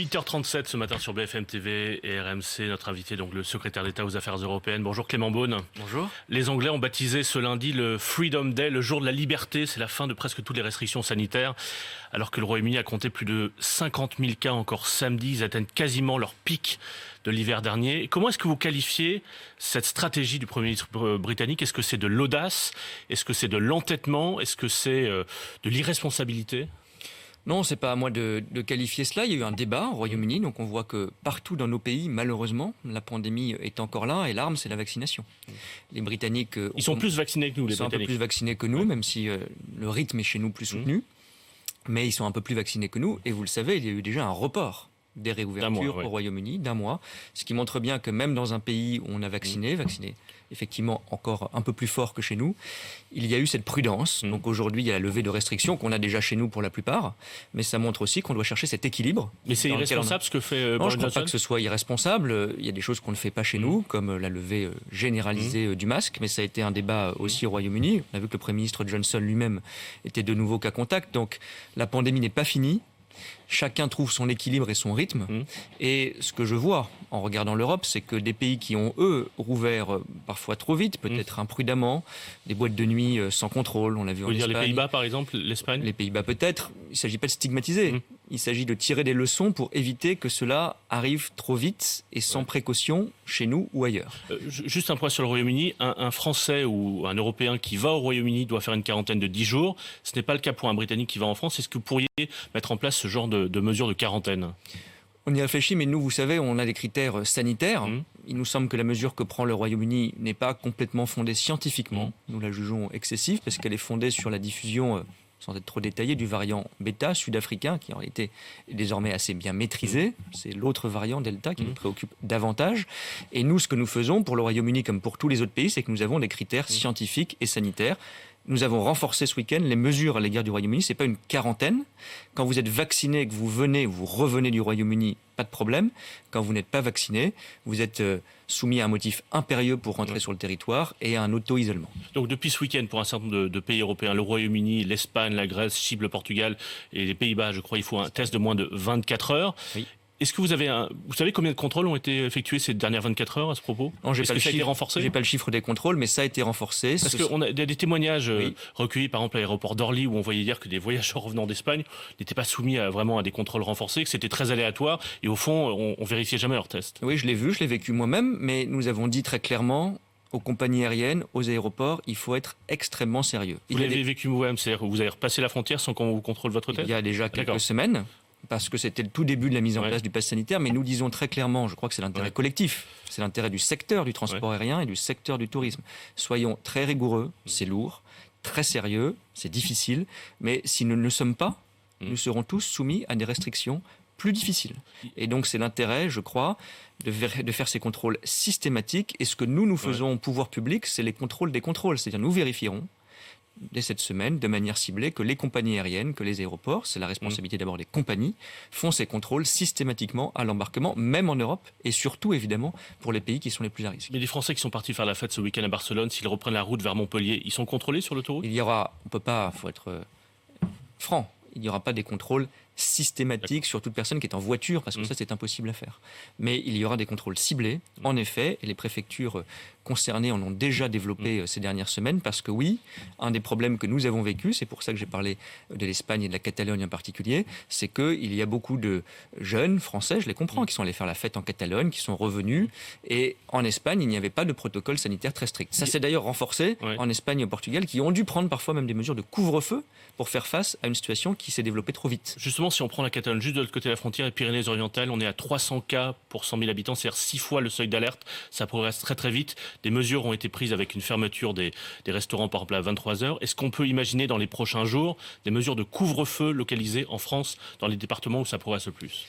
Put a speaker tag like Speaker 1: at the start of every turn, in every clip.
Speaker 1: 8h37 ce matin sur BFM TV et RMC. Notre invité, donc le secrétaire d'État aux Affaires européennes. Bonjour Clément Beaune.
Speaker 2: Bonjour.
Speaker 1: Les Anglais ont baptisé ce lundi le Freedom Day, le jour de la liberté. C'est la fin de presque toutes les restrictions sanitaires. Alors que le Royaume-Uni a compté plus de 50 000 cas encore samedi, ils atteignent quasiment leur pic de l'hiver dernier. Comment est-ce que vous qualifiez cette stratégie du Premier ministre britannique? Est-ce que c'est de l'audace? Est-ce que c'est de l'entêtement? Est-ce que c'est de l'irresponsabilité?
Speaker 2: Non, c'est pas à moi de qualifier cela. Il y a eu un débat au Royaume-Uni, donc on voit que partout dans nos pays, malheureusement, la pandémie est encore là et l'arme, c'est la vaccination. Les Britanniques...
Speaker 1: Ils sont plus vaccinés que nous, les
Speaker 2: Britanniques. Ils sont un peu plus vaccinés que nous, même si le rythme est chez nous plus soutenu. Mais ils sont un peu plus vaccinés que nous. Et vous le savez, il y a eu déjà un report des réouvertures au Royaume-Uni d'un mois. Ce qui montre bien que même dans un pays où on a vacciné effectivement encore un peu plus fort que chez nous, il y a eu cette prudence. Donc aujourd'hui, il y a la levée de restrictions qu'on a déjà chez nous pour la plupart. Mais ça montre aussi qu'on doit chercher cet équilibre.
Speaker 1: Mais c'est irresponsable ce que fait Boris Johnson ?
Speaker 2: Non, je ne crois pas que ce soit irresponsable. Il y a des choses qu'on ne fait pas chez nous, comme la levée généralisée du masque. Mais ça a été un débat aussi au Royaume-Uni. On a vu que le Premier ministre Johnson lui-même était de nouveau cas contact. Donc la pandémie n'est pas finie. Chacun trouve son équilibre et son rythme. Et ce que je vois en regardant l'Europe, c'est que des pays qui ont, eux, rouvert parfois trop vite, peut-être imprudemment, des boîtes de nuit sans contrôle, on l'a vu en Espagne.
Speaker 1: Les Pays-Bas, par exemple, l'Espagne ?
Speaker 2: Les Pays-Bas, peut-être. Il ne s'agit pas de stigmatiser. Il s'agit de tirer des leçons pour éviter que cela arrive trop vite et sans précaution chez nous ou ailleurs.
Speaker 1: Juste un point sur le Royaume-Uni. Un Français ou un Européen qui va au Royaume-Uni doit faire une quarantaine de 10 jours. Ce n'est pas le cas pour un Britannique qui va en France. Est-ce que vous pourriez mettre en place ce genre de mesures de quarantaine ?
Speaker 2: On y réfléchit, mais nous, vous savez, on a des critères sanitaires. Il nous semble que la mesure que prend le Royaume-Uni n'est pas complètement fondée scientifiquement. Nous la jugeons excessive parce qu'elle est fondée sur la diffusion, sans être trop détaillé, du variant bêta sud-africain, qui en réalité est désormais assez bien maîtrisé. C'est l'autre variant delta qui nous préoccupe davantage. Et nous, ce que nous faisons pour le Royaume-Uni comme pour tous les autres pays, c'est que nous avons des critères scientifiques et sanitaires. Nous avons renforcé ce week-end les mesures à l'égard du Royaume-Uni. Ce n'est pas une quarantaine. Quand vous êtes vacciné et que vous revenez du Royaume-Uni, pas de problème. Quand vous n'êtes pas vacciné, vous êtes soumis à un motif impérieux pour rentrer sur le territoire et à un auto-isolement.
Speaker 1: Donc depuis ce week-end, pour un certain nombre de pays européens, le Royaume-Uni, l'Espagne, la Grèce, Chypre, le Portugal et les Pays-Bas, je crois, il faut un test de moins de 24 heures. Oui. Est-ce que vous savez combien de contrôles ont été effectués ces dernières 24 heures à ce propos?
Speaker 2: Non,
Speaker 1: Est-ce que ça a été renforcé?
Speaker 2: J'ai pas le chiffre des contrôles, mais ça a été renforcé.
Speaker 1: Parce qu'on a des témoignages recueillis, par exemple, à l'aéroport d'Orly, où on voyait dire que des voyageurs revenant d'Espagne n'étaient pas soumis vraiment à des contrôles renforcés, que c'était très aléatoire, et au fond, on vérifiait jamais leurs tests.
Speaker 2: Oui, je l'ai vu, je l'ai vécu moi-même, mais nous avons dit très clairement aux compagnies aériennes, aux aéroports, il faut être extrêmement sérieux.
Speaker 1: Vous l'avez vécu vous-même, c'est-à-dire que vous avez repassé la frontière sans qu'on vous contrôle votre test?
Speaker 2: Il y a déjà quelques semaines, parce que c'était le tout début de la mise en place du pass sanitaire, mais nous disons très clairement, je crois que c'est l'intérêt collectif, c'est l'intérêt du secteur du transport aérien et du secteur du tourisme. Soyons très rigoureux, c'est lourd, très sérieux, c'est difficile, mais si nous ne le sommes pas, nous serons tous soumis à des restrictions plus difficiles. Et donc c'est l'intérêt, je crois, de faire ces contrôles systématiques. Et ce que nous faisons au pouvoir public, c'est les contrôles des contrôles. C'est-à-dire nous vérifierons dès cette semaine, de manière ciblée, que les compagnies aériennes, que les aéroports, c'est la responsabilité d'abord des compagnies, font ces contrôles systématiquement à l'embarquement, même en Europe, et surtout, évidemment, pour les pays qui sont les plus à risque.
Speaker 1: Mais les Français qui sont partis faire la fête ce week-end à Barcelone, s'ils reprennent la route vers Montpellier, ils sont contrôlés sur l'autoroute?
Speaker 2: Il y aura, on peut pas, faut être franc, il n'y aura pas des contrôles systématiques sur toute personne qui est en voiture, parce que ça, c'est impossible à faire. Mais il y aura des contrôles ciblés, en effet, et les préfectures concernées en ont déjà développé ces dernières semaines, parce que oui, un des problèmes que nous avons vécu, c'est pour ça que j'ai parlé de l'Espagne et de la Catalogne en particulier, c'est qu'il y a beaucoup de jeunes Français, je les comprends, qui sont allés faire la fête en Catalogne, qui sont revenus, et en Espagne, il n'y avait pas de protocole sanitaire très strict. Ça s'est d'ailleurs renforcé en Espagne et au Portugal, qui ont dû prendre parfois même des mesures de couvre-feu pour faire face à une situation qui s'est développée trop vite.
Speaker 1: Justement, si on prend la Catalogne juste de l'autre côté de la frontière, les Pyrénées-Orientales, on est à 300 cas pour 100 000 habitants, c'est-à-dire 6 fois le seuil d'alerte. Ça progresse très très vite. Des mesures ont été prises avec une fermeture des restaurants, par exemple, à 23 heures. Est-ce qu'on peut imaginer dans les prochains jours des mesures de couvre-feu localisées en France, dans les départements où ça progresse le plus?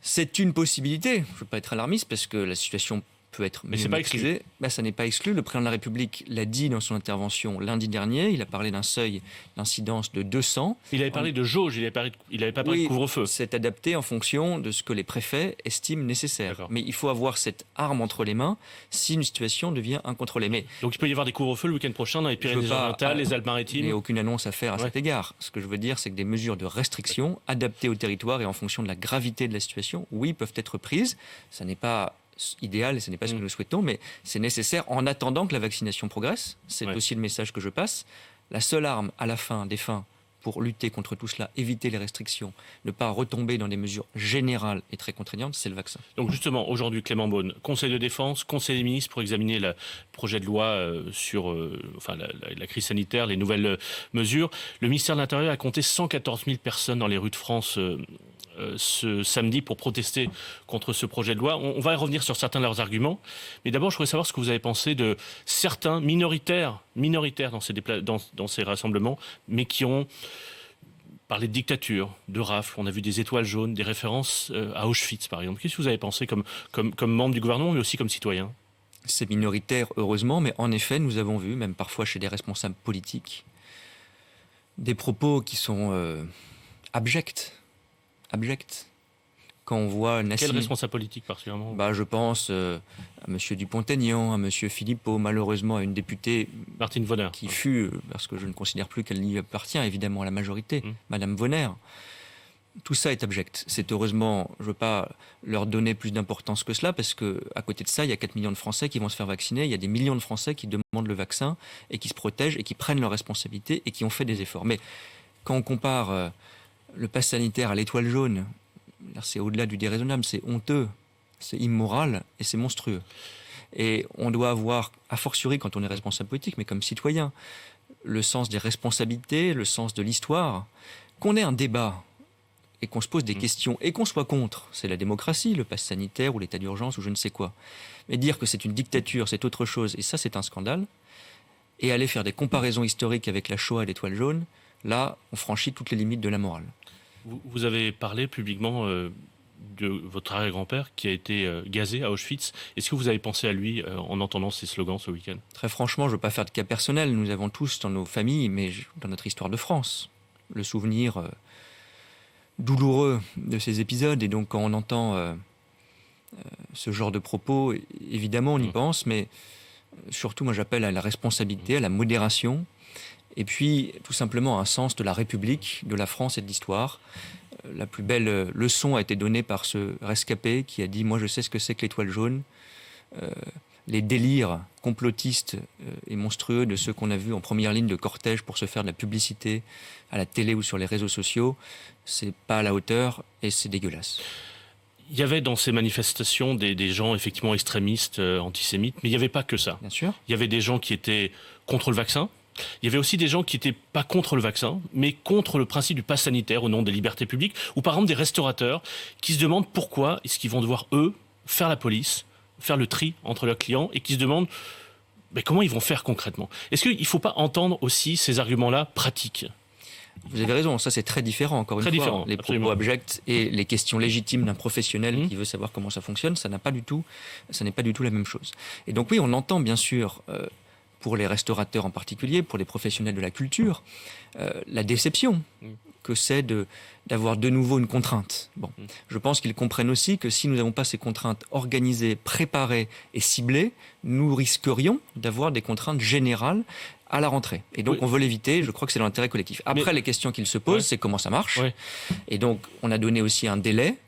Speaker 2: C'est une possibilité. Je ne veux pas être alarmiste parce que la situation peut être
Speaker 1: mais c'est pas exclu.
Speaker 2: Ça n'est pas exclu. Le président de la République l'a dit dans son intervention lundi dernier. Il a parlé d'un seuil d'incidence de 200.
Speaker 1: Il avait parlé de jauge, il n'avait pas parlé de couvre-feu.
Speaker 2: C'est adapté en fonction de ce que les préfets estiment nécessaire.
Speaker 1: D'accord.
Speaker 2: Mais il faut avoir cette arme entre les mains si une situation devient incontrôlée. Mais
Speaker 1: donc il peut y avoir des couvre-feux le week-end prochain dans les Pyrénées-Orientales, les Alpes-Maritimes.
Speaker 2: Il n'y a aucune annonce à faire à cet égard. Ce que je veux dire, c'est que des mesures de restriction adaptées au territoire et en fonction de la gravité de la situation, oui, peuvent être prises. Ça n'est pas idéal et ce n'est pas ce que nous souhaitons, mais c'est nécessaire en attendant que la vaccination progresse. C'est aussi le message que je passe. La seule arme à la fin des fins pour lutter contre tout cela, éviter les restrictions, ne pas retomber dans des mesures générales et très contraignantes, c'est le vaccin.
Speaker 1: Donc justement, aujourd'hui, Clément Beaune, Conseil de défense, Conseil des ministres pour examiner le projet de loi sur la crise sanitaire, les nouvelles mesures. Le ministère de l'Intérieur a compté 114 000 personnes dans les rues de France ce samedi pour protester contre ce projet de loi. On va y revenir sur certains de leurs arguments. Mais d'abord, je voudrais savoir ce que vous avez pensé de certains minoritaires dans ces rassemblements, mais qui ont parlé de dictature, de rafle. On a vu des étoiles jaunes, des références à Auschwitz, par exemple. Qu'est-ce que vous avez pensé comme membre du gouvernement, mais aussi comme citoyen ?
Speaker 2: C'est minoritaire, heureusement, mais en effet, nous avons vu, même parfois chez des responsables politiques, des propos qui sont abjects. Quand on voit
Speaker 1: Quel responsable politique particulièrement ?
Speaker 2: Je pense à M. Dupont-Aignan, à M. Philippot, malheureusement à une députée
Speaker 1: Martine Vonner,
Speaker 2: qui fut, parce que je ne considère plus qu'elle y appartient évidemment à la majorité, Mme Vonner. Tout ça est abject. C'est heureusement, je ne veux pas leur donner plus d'importance que cela, parce qu'à côté de ça, il y a 4 millions de Français qui vont se faire vacciner, il y a des millions de Français qui demandent le vaccin et qui se protègent et qui prennent leurs responsabilités et qui ont fait des efforts. Mais quand on compare le pass sanitaire à l'étoile jaune, c'est au-delà du déraisonnable, c'est honteux, c'est immoral et c'est monstrueux. Et on doit avoir, a fortiori quand on est responsable politique, mais comme citoyen, le sens des responsabilités, le sens de l'histoire. Qu'on ait un débat et qu'on se pose des questions et qu'on soit contre, c'est la démocratie, le pass sanitaire ou l'état d'urgence ou je ne sais quoi. Mais dire que c'est une dictature, c'est autre chose, et ça c'est un scandale. Et aller faire des comparaisons historiques avec la Shoah et l'étoile jaune, là, on franchit toutes les limites de la morale.
Speaker 1: Vous avez parlé publiquement de votre arrière-grand-père qui a été gazé à Auschwitz. Est-ce que vous avez pensé à lui en entendant ces slogans ce week-end ?
Speaker 2: Très franchement, je ne veux pas faire de cas personnel. Nous avons tous dans nos familles, mais dans notre histoire de France, le souvenir douloureux de ces épisodes. Et donc quand on entend ce genre de propos, évidemment on y pense, mais surtout moi j'appelle à la responsabilité, à la modération. Et puis, tout simplement, un sens de la République, de la France et de l'histoire. La plus belle leçon a été donnée par ce rescapé qui a dit « Moi, je sais ce que c'est que l'étoile jaune ». Les délires complotistes et monstrueux de ceux qu'on a vus en première ligne de cortège pour se faire de la publicité à la télé ou sur les réseaux sociaux, c'est pas à la hauteur et c'est dégueulasse.
Speaker 1: Il y avait dans ces manifestations des gens effectivement extrémistes, antisémites, mais il n'y avait pas que ça.
Speaker 2: Bien sûr.
Speaker 1: Il y avait des gens qui étaient contre le vaccin. Il y avait aussi des gens qui n'étaient pas contre le vaccin, mais contre le principe du pass sanitaire au nom des libertés publiques, ou par exemple des restaurateurs qui se demandent pourquoi est-ce qu'ils vont devoir, eux, faire la police, faire le tri entre leurs clients, et qui se demandent comment ils vont faire concrètement. Est-ce qu'il ne faut pas entendre aussi ces arguments-là pratiques ?
Speaker 2: Vous avez raison, ça c'est très différent, encore une fois. Les propos abjects et les questions légitimes d'un professionnel qui veut savoir comment ça fonctionne, ça n'est pas du tout la même chose. Et donc oui, on entend bien sûr... pour les restaurateurs en particulier, pour les professionnels de la culture, la déception que c'est d'avoir de nouveau une contrainte. Je pense qu'ils comprennent aussi que si nous n'avons pas ces contraintes organisées, préparées et ciblées, nous risquerions d'avoir des contraintes générales à la rentrée. Et donc on veut l'éviter, je crois que c'est dans l'intérêt collectif. Après, les questions qu'ils se posent, c'est comment ça marche. Et donc on a donné aussi un délai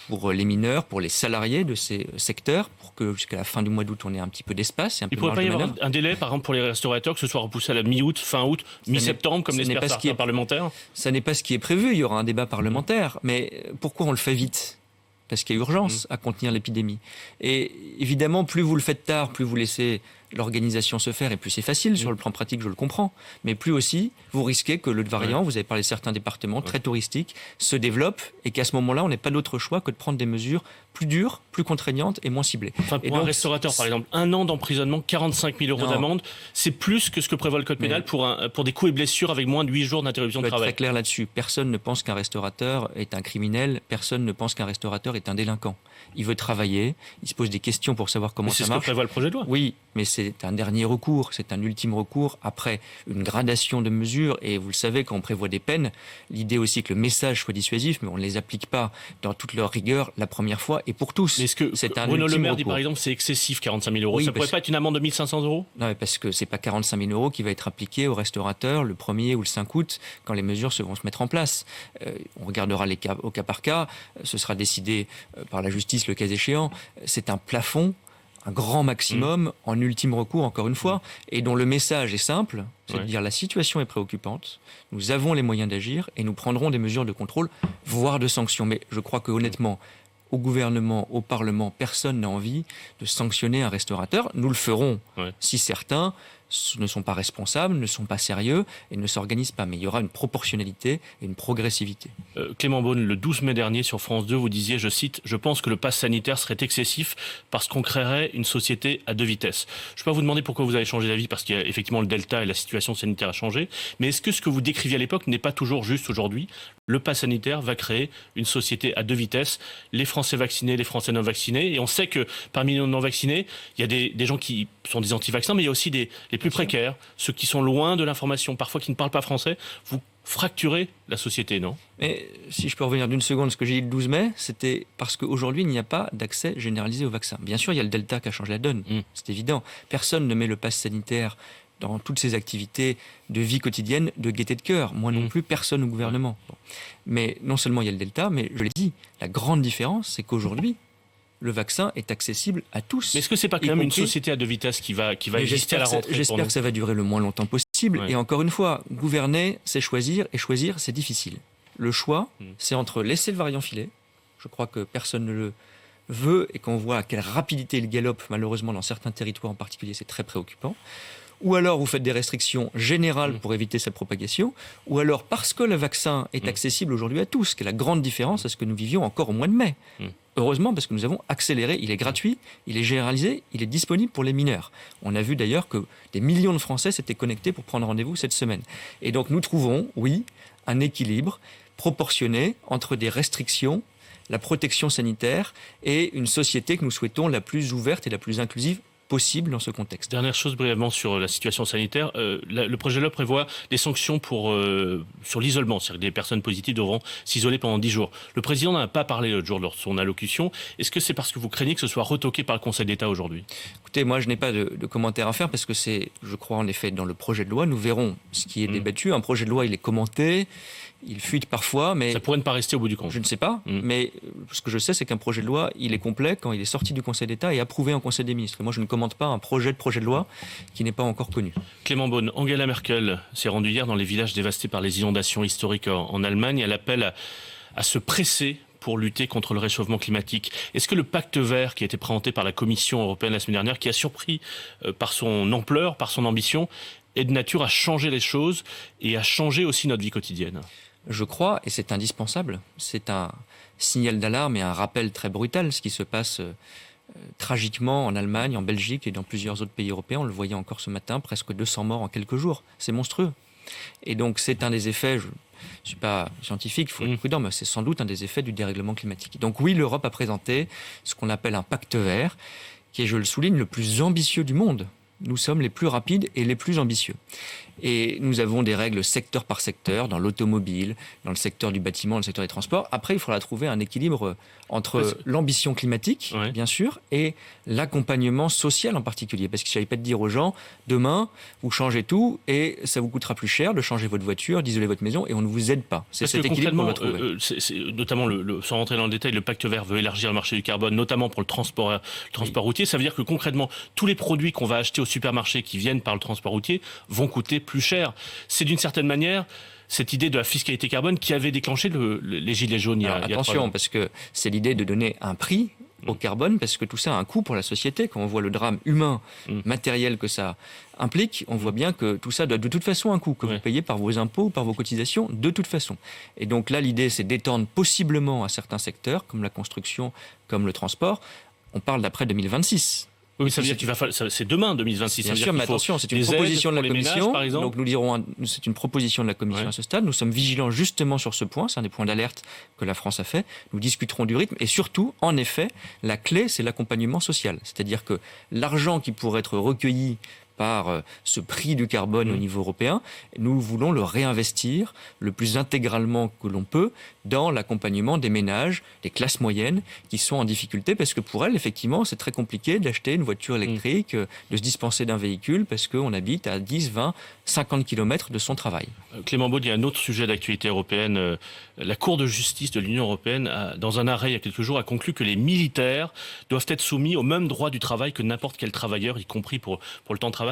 Speaker 2: pour les mineurs, pour les salariés de ces secteurs, pour que jusqu'à la fin du mois d'août, on ait un petit peu d'espace. Il
Speaker 1: ne pourrait pas y avoir un délai, par exemple, pour les restaurateurs, que ce soit repoussé à la mi-août, fin août, mi-septembre, comme l'espèrent certains parlementaires ?
Speaker 2: Ça n'est pas ce qui est prévu, il y aura un débat parlementaire. Mais pourquoi on le fait vite ? Parce qu'il y a urgence à contenir l'épidémie. Et évidemment, plus vous le faites tard, plus vous laissez l'organisation se faire et plus c'est facile sur le plan pratique, je le comprends. Mais plus aussi, vous risquez que le variant, vous avez parlé de certains départements très touristiques, se développe et qu'à ce moment-là, on n'ait pas d'autre choix que de prendre des mesures plus dures, plus contraignantes et moins ciblées.
Speaker 1: Enfin, pour un restaurateur, par exemple, 1 an d'emprisonnement, 45 000 euros d'amende, c'est plus que ce que prévoit le code pénal pour des coups et blessures avec moins de 8 jours d'interruption de travail.
Speaker 2: Très clair là-dessus. Personne ne pense qu'un restaurateur est un criminel, personne ne pense qu'un restaurateur est un délinquant. Il veut travailler, il se pose des questions pour savoir comment ça marche.
Speaker 1: C'est ce que prévoit le projet de loi.
Speaker 2: Oui, mais c'est un dernier recours, c'est un ultime recours après une gradation de mesures. Et vous le savez, quand on prévoit des peines, l'idée aussi que le message soit dissuasif, mais on ne les applique pas dans toute leur rigueur la première fois et pour tous.
Speaker 1: Mais est-ce que Bruno Le Maire dit par exemple c'est excessif 45 000 euros, ça pourrait pas être une amende de 1 500 euros?
Speaker 2: Non, mais parce que c'est pas 45 000 euros qui va être appliqué au restaurateur le 1er ou le 5 août quand les mesures vont se mettre en place. On regardera les cas au cas par cas, ce sera décidé par la justice le cas échéant. C'est un plafond, un grand maximum en ultime recours, encore une fois, et dont le message est simple, c'est de dire la situation est préoccupante, nous avons les moyens d'agir et nous prendrons des mesures de contrôle, voire de sanctions. Mais je crois que honnêtement, au gouvernement, au Parlement, personne n'a envie de sanctionner un restaurateur. Nous le ferons si certains ne sont pas responsables, ne sont pas sérieux et ne s'organisent pas. Mais il y aura une proportionnalité et une progressivité.
Speaker 1: Clément Beaune, le 12 mai dernier sur France 2, vous disiez, je cite, « Je pense que le pass sanitaire serait excessif parce qu'on créerait une société à 2 vitesses. » Je ne peux pas vous demander pourquoi vous avez changé d'avis parce qu'il y a effectivement le Delta et la situation sanitaire a changé. Mais est-ce que ce que vous décriviez à l'époque n'est pas toujours juste aujourd'hui? Le pass sanitaire va créer une société à 2 vitesses. Les Français vaccinés, les Français non vaccinés. Et on sait que parmi les non vaccinés, il y a des gens qui sont des anti-vaccins, mais il y a aussi les plus précaires, ceux qui sont loin de l'information, parfois qui ne parlent pas français. Vous fracturez la société, non?
Speaker 2: Mais si je peux revenir d'une seconde, ce que j'ai dit le 12 mai, c'était parce qu'aujourd'hui, il n'y a pas d'accès généralisé au vaccin. Bien sûr, il y a le Delta qui a changé la donne, c'est évident. Personne ne met le pass sanitaire dans toutes ces activités de vie quotidienne de gaieté de cœur. Moi non plus, personne au gouvernement. Bon. Mais non seulement il y a le Delta, mais je l'ai dit, la grande différence, c'est qu'aujourd'hui, le vaccin est accessible à tous.
Speaker 1: Mais est-ce que c'est pas quand même une société à 2 vitesses qui va exister à la rentrée?
Speaker 2: J'espère que ça va durer le moins longtemps possible. Et encore une fois, gouverner, c'est choisir, et choisir, c'est difficile. Le choix, c'est entre laisser le variant filer. Je crois que personne ne le veut, et qu'on voit à quelle rapidité il galope, malheureusement, dans certains territoires en particulier, c'est très préoccupant. Ou alors vous faites des restrictions générales pour éviter sa propagation, ou alors parce que le vaccin est accessible aujourd'hui à tous, ce qui est la grande différence à ce que nous vivions encore au mois de mai. Heureusement, parce que nous avons accéléré, il est gratuit, il est généralisé, il est disponible pour les mineurs. On a vu d'ailleurs que des millions de Français s'étaient connectés pour prendre rendez-vous cette semaine. Et donc nous trouvons, oui, un équilibre proportionné entre des restrictions, la protection sanitaire et une société que nous souhaitons la plus ouverte et la plus inclusive possible dans ce contexte.
Speaker 1: Dernière chose brièvement sur la situation sanitaire, le projet de loi prévoit des sanctions sur l'isolement, c'est-à-dire que des personnes positives devront s'isoler pendant 10 jours. Le président n'en a pas parlé l'autre jour lors de son allocution. Est-ce que c'est parce que vous craignez que ce soit retoqué par le Conseil d'État aujourd'hui?
Speaker 2: Écoutez, moi je n'ai pas de commentaires à faire parce que c'est, je crois en effet, dans le projet de loi, nous verrons ce qui est débattu. Un projet de loi, il est commenté, il fuite parfois, mais...
Speaker 1: Ça pourrait ne pas rester au bout du compte.
Speaker 2: Je ne sais pas, mais ce que je sais, c'est qu'un projet de loi, il est complet quand il est sorti du Conseil d'État et approuvé en Conseil des ministres. Et moi, je ne commente pas un projet de loi qui n'est pas encore connu.
Speaker 1: Clément Beaune, Angela Merkel s'est rendue hier dans les villages dévastés par les inondations historiques en Allemagne. Elle appelle à se presser pour lutter contre le réchauffement climatique. Est-ce que le pacte vert qui a été présenté par la Commission européenne la semaine dernière, qui a surpris par son ampleur, par son ambition, est de nature à changer les choses et à changer aussi notre vie quotidienne?
Speaker 2: Je crois, et c'est indispensable, c'est un signal d'alarme et un rappel très brutal, ce qui se passe tragiquement en Allemagne, en Belgique et dans plusieurs autres pays européens. On le voyait encore ce matin, presque 200 morts en quelques jours. C'est monstrueux. Et donc c'est un des effets, je ne suis pas scientifique, il faut être prudent, mais c'est sans doute un des effets du dérèglement climatique. Donc oui, l'Europe a présenté ce qu'on appelle un pacte vert, qui est, je le souligne, le plus ambitieux du monde. Nous sommes les plus rapides et les plus ambitieux. Et nous avons des règles secteur par secteur, dans l'automobile, dans le secteur du bâtiment, dans le secteur des transports. Après, il faudra trouver un équilibre entre l'ambition climatique, bien sûr, et l'accompagnement social en particulier. Parce qu'il ne s'agit pas de dire aux gens, demain, vous changez tout et ça vous coûtera plus cher de changer votre voiture, d'isoler votre maison et on ne vous aide pas. C'est cet équilibre qu'on va trouver.
Speaker 1: Notamment, sans rentrer dans le détail, le pacte vert veut élargir le marché du carbone, notamment pour le transport routier. Ça veut dire que concrètement, tous les produits qu'on va acheter au supermarché qui viennent par le transport routier vont coûter plus cher. C'est d'une certaine manière cette idée de la fiscalité carbone qui avait déclenché les gilets jaunes il y a 3 ans.
Speaker 2: Attention, parce que c'est l'idée de donner un prix au carbone, parce que tout ça a un coût pour la société. Quand on voit le drame humain, matériel que ça implique, on voit bien que tout ça doit de toute façon un coût, que vous payez par vos impôts ou par vos cotisations, de toute façon. Et donc là, l'idée, c'est d'étendre possiblement à certains secteurs, comme la construction, comme le transport. On parle d'après 2026.
Speaker 1: Oui, ça veut dire qu'il va falloir. C'est demain, 2026.
Speaker 2: Bien sûr, mais attention, c'est une proposition de la Commission.
Speaker 1: Ménages,
Speaker 2: donc nous dirons, c'est une proposition de la Commission à ce stade. Nous sommes vigilants justement sur ce point. C'est un des points d'alerte que la France a fait. Nous discuterons du rythme et surtout, en effet, la clé, c'est l'accompagnement social. C'est-à-dire que l'argent qui pourrait être recueilli par ce prix du carbone au niveau européen, nous voulons le réinvestir le plus intégralement que l'on peut dans l'accompagnement des ménages, des classes moyennes qui sont en difficulté parce que pour elles, effectivement, c'est très compliqué d'acheter une voiture électrique, de se dispenser d'un véhicule parce qu'on habite à 10, 20, 50 km de son travail.
Speaker 1: Clément Beaune, il y a un autre sujet d'actualité européenne. La Cour de justice de l'Union européenne, dans un arrêt il y a quelques jours, a conclu que les militaires doivent être soumis au même droit du travail que n'importe quel travailleur, y compris pour le temps de travail.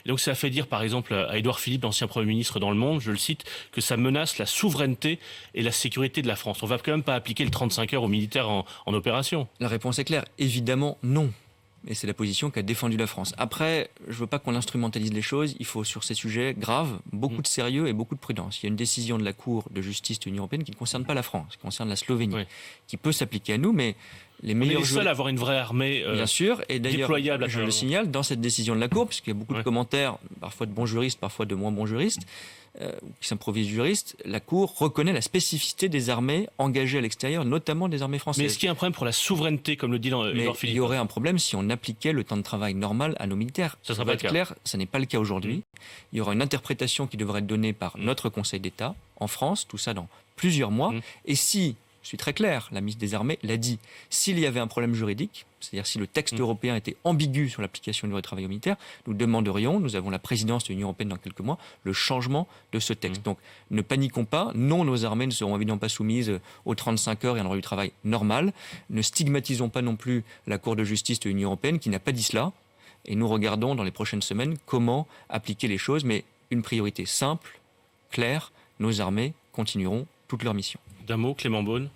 Speaker 1: Et donc ça a fait dire par exemple à Édouard Philippe, l'ancien Premier ministre dans Le Monde, je le cite, que ça menace la souveraineté et la sécurité de la France. On ne va quand même pas appliquer le 35 heures aux militaires en opération.
Speaker 2: La réponse est claire, évidemment non. Et c'est la position qu'a défendue la France. Après, je ne veux pas qu'on instrumentalise les choses. Il faut, sur ces sujets graves, beaucoup de sérieux et beaucoup de prudence. Il y a une décision de la Cour de justice de l'Union européenne qui ne concerne pas la France, qui concerne la Slovénie, qui peut s'appliquer à nous, mais les meilleurs...
Speaker 1: On est les seuls à avoir une vraie armée
Speaker 2: bien sûr, et d'ailleurs,
Speaker 1: déployable.
Speaker 2: Je le signale, dans cette décision de la Cour, puisqu'il y a beaucoup de commentaires, parfois de bons juristes, parfois de moins bons juristes, qui s'improvisent juristes, la Cour reconnaît la spécificité des armées engagées à l'extérieur, notamment des armées françaises.
Speaker 1: Mais est-ce qu'il y a un problème pour la souveraineté, comme le dit Édouard Philippe ?
Speaker 2: Il y aurait un problème si on appliquait le temps de travail normal à nos militaires.
Speaker 1: Ça
Speaker 2: va être clair, ça n'est pas le cas aujourd'hui. Il y aura une interprétation qui devrait être donnée par notre Conseil d'État, en France, tout ça dans plusieurs mois. Et si, je suis très clair, la ministre des Armées l'a dit, s'il y avait un problème juridique, c'est-à-dire si le texte européen était ambigu sur l'application du droit du travail aux militaires, nous demanderions, nous avons la présidence de l'Union européenne dans quelques mois, le changement de ce texte. Donc ne paniquons pas, non, nos armées ne seront évidemment pas soumises aux 35 heures et à un droit du travail normal. Ne stigmatisons pas non plus la Cour de justice de l'Union européenne qui n'a pas dit cela. Et nous regardons dans les prochaines semaines comment appliquer les choses, mais une priorité simple, claire, nos armées continueront toute leur mission.
Speaker 1: D'un mot, Clément Beaune,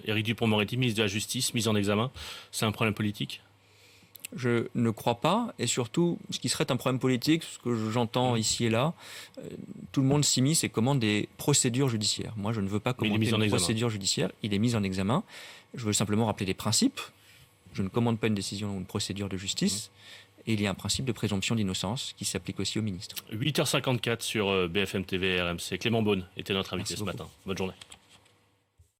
Speaker 1: Éric Dupond-Moretti, ministre de la Justice, mis en examen, c'est un problème politique ?
Speaker 2: Je ne crois pas, et surtout, ce qui serait un problème politique, ce que j'entends ici et là, tout le monde s'immisce et commande des procédures judiciaires. Moi, je ne veux pas commander une procédure judiciaire, il est mis en examen. Je veux simplement rappeler des principes. Je ne commande pas une décision ou une procédure de justice. Et il y a un principe de présomption d'innocence qui s'applique aussi aux ministres.
Speaker 1: 8h54 sur BFM TV et RMC. Clément Beaune était notre invité ce matin. Bonne journée.